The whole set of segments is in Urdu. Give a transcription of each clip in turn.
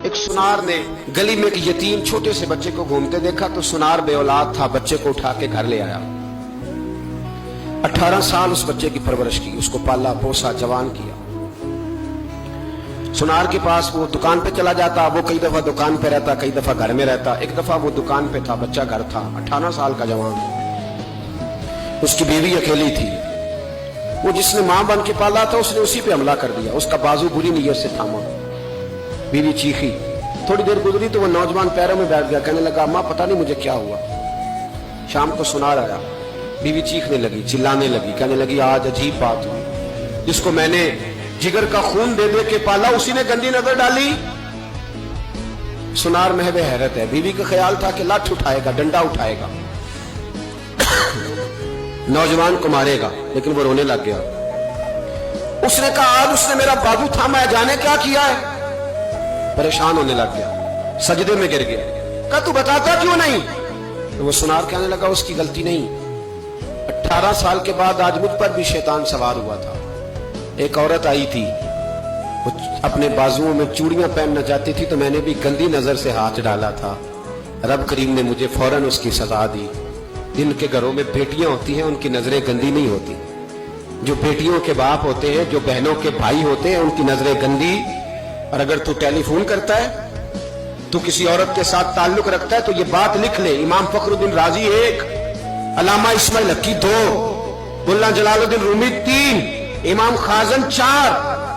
ایک سنار نے گلی میں ایک یتیم چھوٹے سے بچے کو گھومتے دیکھا تو سنار بے اولاد تھا، بچے کو اٹھا کے گھر لے آیا۔ 18 سال اس بچے کی پرورش کی، اس کو پالا پوسا جوان کیا۔ سنار کے پاس وہ دکان پہ چلا جاتا، وہ کئی دفعہ دکان پہ رہتا، کئی دفعہ گھر میں رہتا۔ ایک دفعہ وہ دکان پہ تھا، بچہ گھر تھا، 18 سال کا جوان۔ اس کی بیوی اکیلی تھی، وہ جس نے ماں بن کے پالا تھا اس نے اسی پہ حملہ کر دیا، اس کا بازو بری نیت سے تھاما۔ بیوی چیخی، تھوڑی دیر گزری تو وہ نوجوان پیروں میں بیٹھ گیا، کہنے لگا ماں پتہ نہیں مجھے کیا ہوا۔ شام کو سنار آیا، بیوی چیخنے لگی، چلانے لگی، کہنے لگی آج عجیب بات ہوئی، جس کو میں نے جگر کا خون دے دے کے پالا اسی نے گندی نظر ڈالی۔ سنار محو حیرت ہے، بیوی کا خیال تھا کہ لاٹھ اٹھائے گا، ڈنڈا اٹھائے گا، نوجوان کو مارے گا، لیکن وہ رونے لگ گیا۔ اس نے کہا آج اس نے میرا بازو تھاما ہے، جانے کیا کیا ہے۔ پریشان ہونے لگ گیا، سجدے میں گر گیا، کہا تو بتاتا کیوں نہیں؟ تو وہ سنار کہنے لگا اس کی غلطی نہیں، 18 سال کے بعد آج مجھ پر بھی شیطان سوار ہوا تھا۔ ایک عورت آئی تھی، وہ اپنے بازوؤں میں چوڑیاں پہننا چاہتی تھی تو میں نے بھی گندی نظر سے ہاتھ ڈالا تھا، رب کریم نے مجھے فوراً اس کی سزا دی۔ جن کے گھروں میں بیٹیاں ہوتی ہیں ان کی نظریں گندی نہیں ہوتی، جو بیٹیوں کے باپ ہوتے ہیں، جو بہنوں کے بھائی ہوتے ہیں، ان کی نظریں گندی۔ اور اگر تو ٹیلی فون کرتا ہے، تو کسی عورت کے ساتھ تعلق رکھتا ہے تو یہ بات لکھ لے، امام فخر الدین رازی 1، علامہ اسماعیل حقی 2، ملا جلال الدین رومی 3، امام خازن 4،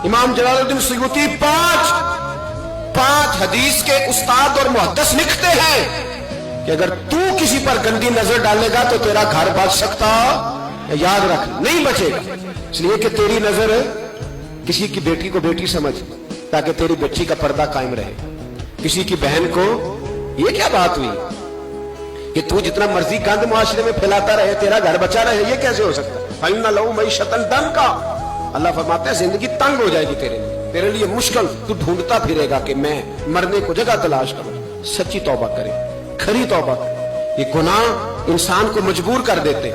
امام جلال الدین سیوطی 5 حدیث کے استاد اور محدث لکھتے ہیں کہ اگر تو کسی پر گندی نظر ڈالے گا تو تیرا گھر بچ سکتا، یاد رکھ نہیں بچے گا، اس لیے کہ تیری نظر کسی کی بیٹی کو بیٹی سمجھ تاکہ تیری بچی کا پردہ قائم رہے، کسی کی بہن کو یہ کیا بات ہوئی کہ تو جتنا مرضی گند معاشرے میں پھیلاتا رہے تیرا گھر بچا رہے، یہ کیسے ہو سکتا ہے؟ فَإِنَّ لَهُ مَعِيشَةً ضَنْكًا، اللہ فرماتا ہے زندگی تنگ ہو جائے گی تیرے لیے مشکل، تو ڈھونڈتا پھرے گا کہ میں مرنے کو جگہ تلاش کروں۔ سچی توبہ کرے، کھری توبہ کرے، یہ گناہ انسان کو مجبور کر دیتے ہیں۔